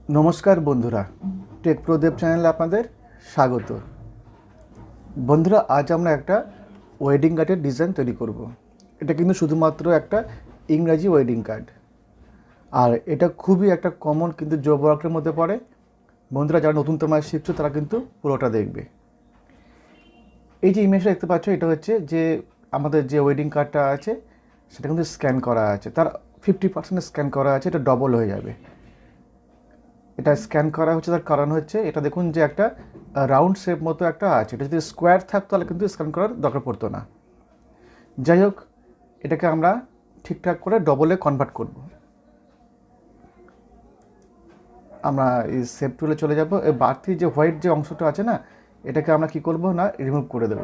নমস্কার বন্ধুরা, টেকপ্রো দেব চ্যানেলে আপনাদের স্বাগত। বন্ধুরা, আজ আমরা একটা ওয়েডিং কার্ডের ডিজাইন তৈরি করব। এটা কিন্তু শুধুমাত্র একটা ইংরাজি ওয়েডিং কার্ড, আর এটা খুবই একটা কমন কিন্তু জব ওয়ার্কের মধ্যে পড়ে। বন্ধুরা যারা নতুন তোমার শিখছো তারা কিন্তু পুরোটা দেখবে। এই যে ইমেজটা দেখতে পাচ্ছ, এটা হচ্ছে যে আমাদের যে ওয়েডিং কার্ডটা আছে সেটা কিন্তু স্ক্যান করা আছে, তার 50% স্ক্যান করা আছে, এটা ডবল হয়ে যাবে। এটা স্ক্যান করা হচ্ছে, তার কারণ হচ্ছে এটা দেখুন যে একটা রাউন্ড শেপ মতো একটা আছে, এটা যদি স্কোয়ার থাকতো তাহলে কিন্তু স্ক্যান করার দরকার পড়তো না। যাই হোক, এটাকে আমরা ঠিকঠাক করে ডবলে কনভার্ট করব। আমরা এই শেপ টুলে চলে যাব, এই বাড়তি যে হোয়াইট যে অংশটা আছে না, এটাকে আমরা কি করব না রিমুভ করে দেব।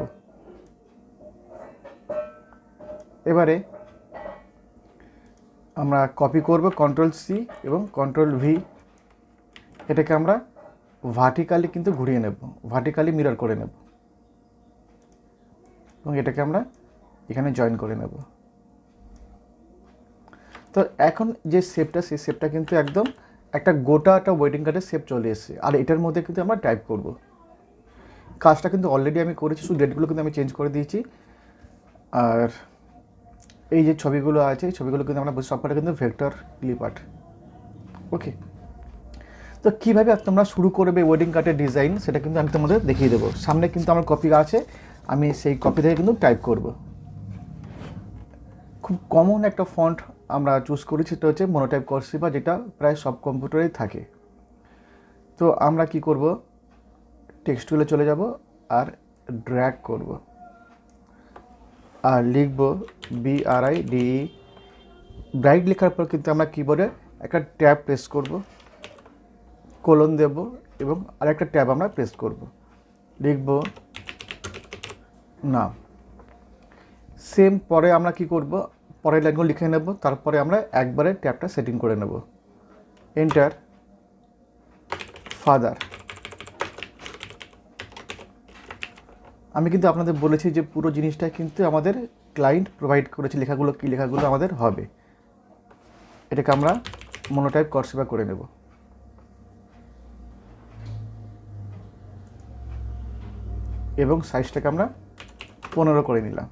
এবারে আমরা কপি করব CTRL-C এবং CTRL-V, এটাকে আমরা ভার্টিক্যালি কিন্তু ঘুরিয়ে নেব, ভার্টিক্যালি মিরর করে নেব এবং এটাকে আমরা এখানে জয়েন করে নেব। তো এখন যে শেপটা, সেই শেপটা কিন্তু একদম একটা গোটা একটা ওয়েডিং কার্ডের শেপ চলে এসেছে, আর এটার মধ্যে কিন্তু আমরা টাইপ করব। কাজটা কিন্তু অলরেডি আমি করেছি, শুধু ডেটগুলো কিন্তু আমি চেঞ্জ করে দিয়েছি। আর এই যে ছবিগুলো আছে, এই ছবিগুলো কিন্তু আমরা সবকটা কিন্তু ভেক্টর ক্লিপ আর্ট। ওকে, তো কীভাবে তোমরা শুরু করবে ওয়েডিং কার্ডের ডিজাইন সেটা কিন্তু আমি তোমাদের দেখিয়ে দেবো। সামনে কিন্তু আমার কপি আছে, আমি সেই কপি থেকে কিন্তু টাইপ করব। খুব কমন একটা ফন্ট আমরা চুজ করেছি, সেটা হচ্ছে মনোটাইপ কার্সিভ, যেটা প্রায় সব কম্পিউটারেই থাকে। তো আমরা কি করব, টেক্সট টুলে চলে যাব আর ড্র্যাগ করব আর লিখব BRIDE। ব্রাইট লেখার পর কিন্তু আমরা কিবোর্ডে একটা ট্যাব প্রেস করব, কোলন দেব এবং আরেকটা ট্যাব আমরা প্রেস করব, লিখব নাম। সেম পরে আমরা কি করব, পরের লাইনগুলো লিখে নেব, তারপরে আমরা একবারে ট্যাবটা সেটিং করে নেব। Enter, father. আমি কিন্তু আপনাদের বলেছি যে পুরো জিনিসটা কিন্তু আমাদের ক্লায়েন্ট প্রোভাইড করেছে, লেখাগুলো কী লেখাগুলো আমাদের হবে। এটাকে আমরা মনোটাইপ কার্সিভ করে নেব এবং সাইজটাকে আমরা 15 করে নিলাম।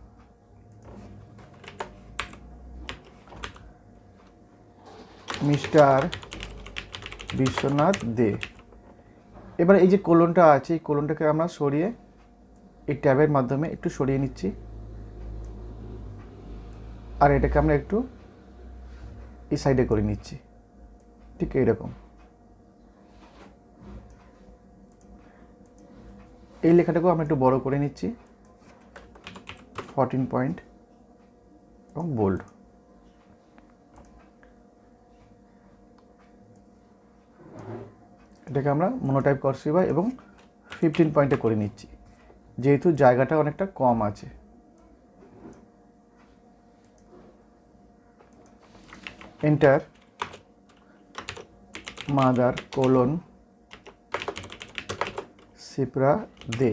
মিস্টার বিশ্বনাথ দে। এবার এই যে কোলনটা আছে, এই কোলনটাকে আমরা সরিয়ে এই ট্যাবের মাধ্যমে একটু সরিয়ে নিচ্ছি, আর এটাকে আমরা একটু এই সাইডে করে নিচ্ছি, ঠিক এইরকম। এই লেখাটাকেও আমরা একটু বড় করে নিচ্ছি, 14 পয়েন্ট এবং বোল্ড। এটাকে আমরা মনোটাইপ কার্সিভ এবং 15 পয়েন্টে করে নিচ্ছি, যেহেতু জায়গাটা অনেকটা কম আছে। এন্টার, মাদার কোলন সিপ্রা দে।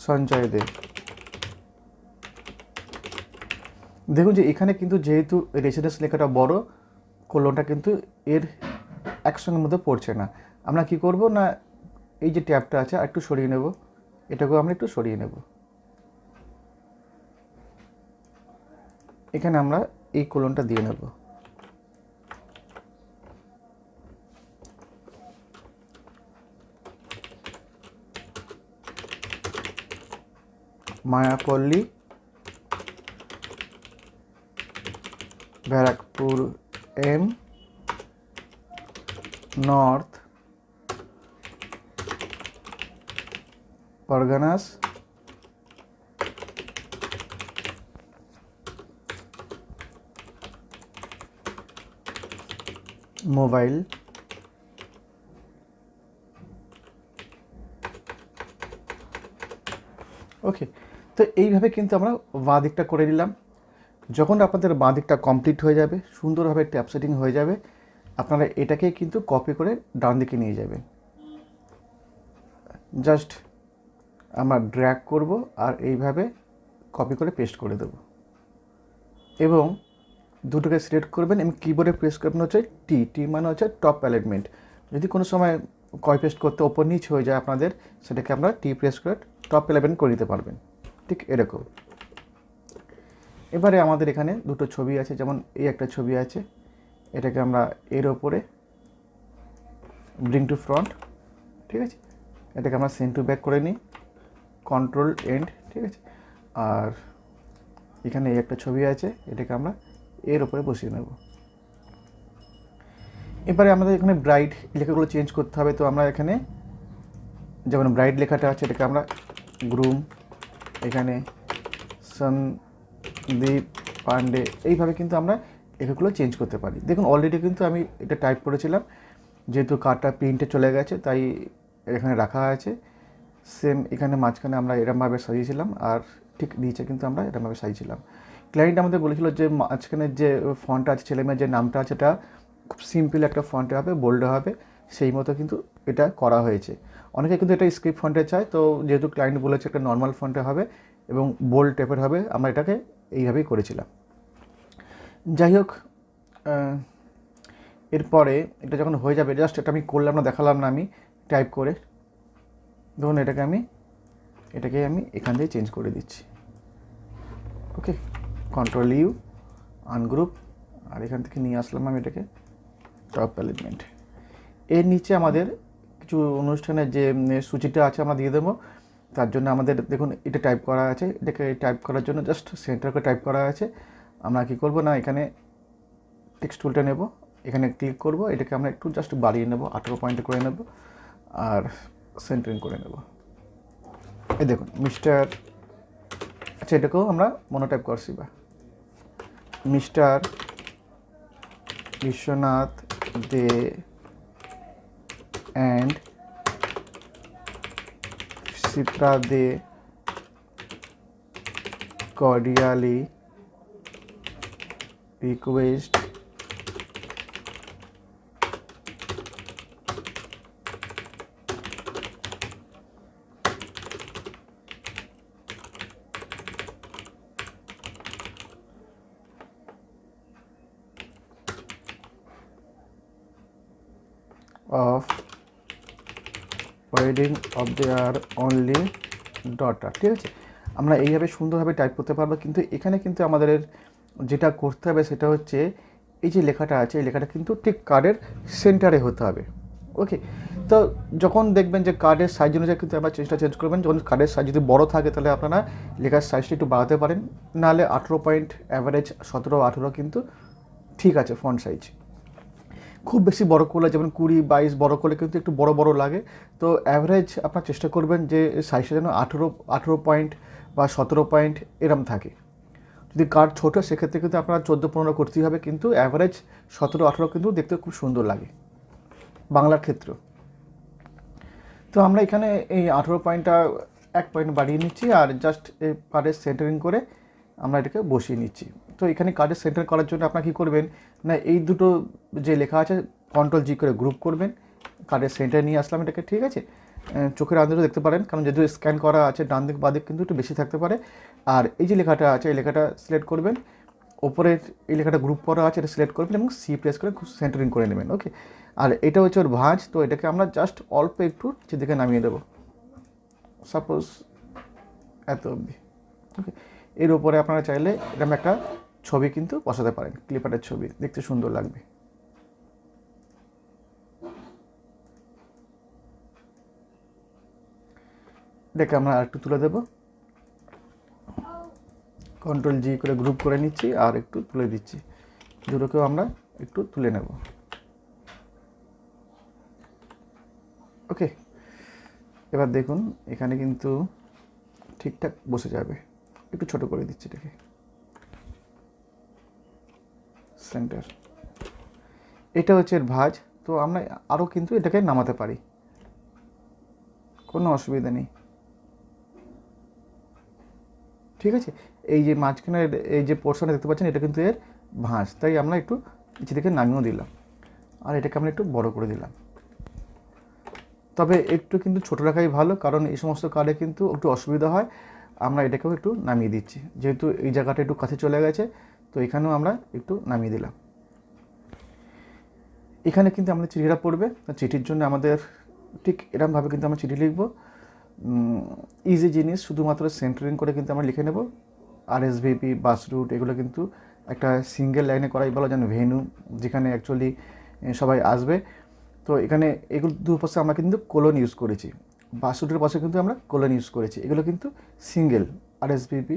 সঞ্জয় দে। দেখুন যে এখানে কিন্তু যেহেতু রেসিডেন্স লেখাটা বড়, কোলনটা কিন্তু এর একসঙ্গের মধ্যে পড়ছে না। আমরা কি করব না, এই যে ট্যাবটা আছে আর একটু সরিয়ে নেব, এটাকেও আমরা একটু সরিয়ে নেব। এখানে আমরা এই কোলনটা দিয়ে নেব। Mayapalli, Barrackpore M, North Parganas, mobile. Okay, তো এইভাবে কিন্তু আমরা বাঁ দিকটা করে নিলাম। যখন আপনাদের বাঁ দিকটা কমপ্লিট হয়ে যাবে, সুন্দরভাবে ট্যাব সেটিং হয়ে যাবে, আপনারা এটাকে কিন্তু কপি করে ডান দিকে নিয়ে যাবেন। জাস্ট আমরা ড্র্যাগ করব আর এইভাবে কপি করে পেস্ট করে দেব এবং দুটোকে সিলেক্ট করবেন এবং কিবোর্ডে প্রেস করবেন হচ্ছে টি মানে হচ্ছে টপ অ্যালাইনমেন্ট। যদি কোনো সময় কপি পেস্ট করতে ওপর নিচ হয়ে যায় আপনাদের, সেটাকে আমরা টি প্রেস করে টপ অ্যালাইনমেন্ট করে দিতে পারবেন, ঠিক এরকম। এবারে আমাদের এখানে দুটো ছবি আছে, যেমন এই একটা ছবি আছে, এটাকে আমরা এর ওপরে ব্রিং টু ফ্রন্ট, ঠিক আছে, এটাকে আমরা সেন্ড টু ব্যাক করে নিই, কন্ট্রোল এন্ড, ঠিক আছে। আর এখানে এই একটা ছবি আছে, এটাকে আমরা এর ওপরে বসিয়ে নেব। এবারে আমাদের এখানে ব্রাইট লেখাগুলো চেঞ্জ করতে হবে, তো আমরা এখানে যেমন ব্রাইট লেখাটা আছে এটাকে আমরা গ্রুম, এখানে সন্দীপ পান্ডে, এইভাবে কিন্তু আমরা লেখাগুলো চেঞ্জ করতে পারি। দেখুন অলরেডি কিন্তু আমি এটা টাইপ করেছিলাম, যেহেতু কার্ডটা প্রিন্টে চলে গেছে তাই এখানে রাখা আছে। সেম এখানে মাঝখানে আমরা এরমভাবে সাজিয়েছিলাম, আর ঠিক নিচে কিন্তু আমরা এরমভাবে সাজিয়েছিলাম। ক্লায়েন্ট আমাদের বলেছিল যে মাঝখানে যে ফন্টটা আছে, ছেলেমেয়ের যে নামটা আছে, এটা খুব সিম্পল একটা ফন্টে হবে, বোল্ডে হবে, সেই মতো কিন্তু এটা করা হয়েছে। অনেকে কিন্তু এটা স্ক্রিপ্ট ফন্টে চায়, তো যেহেতু ক্লায়েন্ট বলেছে একটা নর্মাল ফন্টে হবে এবং বোল্ড টাইপের হবে, আমরা এটাকে এইভাবেই করেছিলাম। যাই হোক, এরপরে এটা যখন হয়ে যাবে, জাস্ট এটা আমি করলাম না, দেখালাম না আমি টাইপ করে, ধরুন এটাকে আমি এখান থেকে চেঞ্জ করে দিচ্ছি। ওকে, কন্ট্রোল ইউ, আনগ্রুপ, আর এখান থেকে নিয়ে আসলাম আমি এটাকে টপ অ্যালাইনমেন্ট। এর নিচে আমাদের কিছু অনুষ্ঠানের যে সূচিটা আছে আমরা দিয়ে দেবো। তার জন্য আমাদের দেখুন এটা টাইপ করা আছে, এটাকে টাইপ করার জন্য জাস্ট সেন্টার করে টাইপ করা আছে। আমরা কী করবো না, এখানে টেক্সট টুলটা নেব, এখানে ক্লিক করব, এটাকে আমরা একটু জাস্ট বাড়িয়ে নেব, 18 পয়েন্টে করে নেব, আর সেন্টারিং করে নেব। এই দেখুন মিস্টার, আচ্ছা এটাকেও আমরা মনোটাইপ করছি, বা mister Biswanath De and Chitra De cordially request of wedding of their only daughter, ঠিক আছে। আমরা এইভাবে সুন্দরভাবে টাইপ করতে পারবো, কিন্তু এখানে কিন্তু আমাদের যেটা করতে হবে সেটা হচ্ছে এই যে লেখাটা আছে, এই লেখাটা কিন্তু ঠিক কার্ডের সেন্টারে হতে হবে। ওকে, তো যখন দেখবেন যে কার্ডের সাইজ অনুযায়ী কিন্তু আবার চেঞ্জটা চেঞ্জ করবেন। যখন কার্ডের সাইজ যদি বড় থাকে তাহলে আপনারা লেখার সাইজটা একটু বাড়াতে পারেন, নাহলে 18 পয়েন্ট অ্যাভারেজ 17-18 কিন্তু ঠিক আছে ফন্ট সাইজ। খুব বেশি বড় করলে, যেমন 20-22 বড় করলে কিন্তু একটু বড় বড় লাগে। তো অ্যাভারেজ আপনার চেষ্টা করবেন যে সাইজটা যেন 18 পয়েন্ট বা 17 পয়েন্ট এরম থাকে। যদি কার্ড ছোটো সেক্ষেত্রে কিন্তু আপনার 14-15 করতেই হবে, কিন্তু অ্যাভারেজ 17-18 কিন্তু দেখতে খুব সুন্দর লাগে বাংলার ক্ষেত্রে। তো আমরা এখানে এই 18 পয়েন্টটা 1 পয়েন্ট বাড়িয়ে নিচ্ছি, আর জাস্ট এই কার্ডের সেন্টারিং করে আমরা এটাকে বসিয়ে নিচ্ছি। তো এখানে কার্ডের সেন্টার করার জন্য আপনারা কী করবেন না, এই দুটো যে লেখা আছে কন্ট্রোল জি করে গ্রুপ করবেন, কার্ডের সেন্টারে নিয়ে আসলাম এটাকে, ঠিক আছে। চোখের আন্দাজও দেখতে পারেন, কারণ যেহেতু স্ক্যান করা আছে ডান দিক বাঁ দিক কিন্তু একটু বেশি থাকতে পারে। আর এই যে লেখাটা আছে এই লেখাটা সিলেক্ট করবেন, ওপরের এই লেখাটা গ্রুপ করা আছে এটা সিলেক্ট করবেন এবং সি প্রেস করে সেন্টারিং করে নেবেন। ওকে, আর এটা হচ্ছে ওর ভাঁজ, তো এটাকে আমরা জাস্ট অল্প একটু যেদিকে নামিয়ে দেবো, সাপোজ এত অবধি। ওকে, এর উপরে আপনারা চাইলে এরকম একটা ছবি কিন্তু বসাতে পারেন, ক্লিপারের ছবি, দেখতে সুন্দর লাগবে। দেখে আমরা আর একটু তুলে দেব, কন্ট্রোল জি করে গ্রুপ করে নিচ্ছি আর একটু তুলে দিচ্ছি, দুটোকেও আমরা একটু তুলে নেব। ওকে, এবার দেখুন এখানে কিন্তু ঠিকঠাক বসে যাবে। একটু ছোট করে দিচ্ছি এটাকে, সেন্টার। এটা হচ্ছে এর ভাঁজ, তো আমরা আরও কিন্তু এটাকে নামাতে পারি, কোনো অসুবিধা নেই, ঠিক আছে। এই যে মাঝখানের এই যে পোর্শনটা দেখতে পাচ্ছেন এটা কিন্তু এর ভাঁজ, তাই আমরা একটু নিচে থেকে নামিয়েও দিলাম, আর এটাকে আমরা একটু বড় করে দিলাম। তবে একটু কিন্তু ছোটো রাখাই ভালো, কারণ এই সমস্ত কার্ডে কিন্তু একটু অসুবিধা হয়। আমরা এটাকেও একটু নামিয়ে দিচ্ছি, যেহেতু এই জায়গাটা একটু কাছে চলে গেছে, তো এখানেও আমরা একটু নামিয়ে দিলাম। এখানে কিন্তু আমাদের চিঠিটা পড়বে, চিঠির জন্য আমাদের ঠিক এরকমভাবে কিন্তু আমরা চিঠি লিখব। ইজি জিনিস, শুধুমাত্র সেন্টারিং করে কিন্তু আমরা লিখে নেব। RSVP, বাস রুট, এগুলো কিন্তু একটা সিঙ্গেল লাইনে করাই বলা যেন ভেন্যু, যেখানে অ্যাকচুয়ালি সবাই আসবে। তো এখানে এগুলো দুপাশে আমরা কিন্তু কোলন ইউজ করেছি, বাস রুটের পাশে কিন্তু আমরা কোলন ইউজ করেছি। এগুলো কিন্তু সিঙ্গেল RSVP।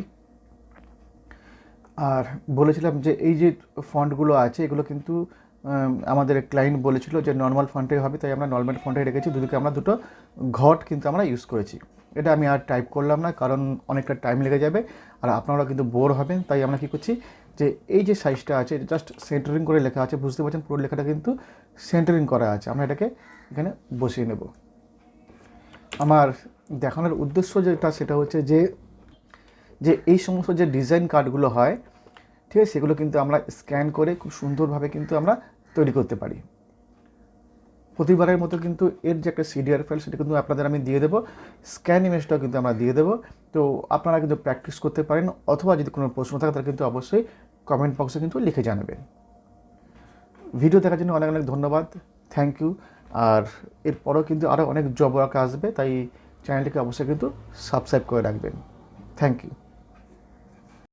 আর বলেছিলাম যে এই যে ফন্টগুলো আছে এগুলো কিন্তু আমাদের ক্লায়েন্ট বলেছিল যে নর্মাল ফন্টে হবে, তাই আমরা নর্মাল ফন্টে রেখেছি। দুদিকে আমরা দুটো ঘট কিন্তু আমরা ইউজ করেছি। এটা আমি আর টাইপ করলাম না, কারণ অনেকটা টাইম লেগে যাবে আর আপনারা কিন্তু বোর হবেন। তাই আমরা কী করছি, যে এই যে সাইজটা আছে জাস্ট সেন্টারিং করে লেখা আছে, বুঝতে পারছেন পুরো লেখাটা কিন্তু সেন্টারিং করা আছে। আমরা এটাকে এখানে বসিয়ে নেব। আমার দেখানোর উদ্দেশ্য যেটা সেটা হচ্ছে যে এই সমস্ত যে ডিজাইন কার্ডগুলো হয়, ঠিক আছে, সেগুলো কিন্তু আমরা স্ক্যান করে খুব সুন্দরভাবে কিন্তু আমরা তৈরি করতে পারি। প্রতিবারের মতো কিন্তু এর যে একটা CDR ফাইল সেটা কিন্তু আপনাদের আমি দিয়ে দেবো, স্ক্যান ইমেজটাও কিন্তু আমরা দিয়ে দেবো। তো আপনারা কিন্তু প্র্যাকটিস করতে পারেন, অথবা যদি কোনো প্রশ্ন থাকে তাহলে কিন্তু অবশ্যই কমেন্ট বক্সে কিন্তু লিখে জানাবেন। ভিডিও দেখার জন্য অনেক অনেক ধন্যবাদ, থ্যাংক ইউ। আর এরপরও কিন্তু আরও অনেক জব ওয়ার্ক আসবে, তাই চ্যানেলটিকে অবশ্যই কিন্তু সাবস্ক্রাইব করে রাখবেন। Thank you.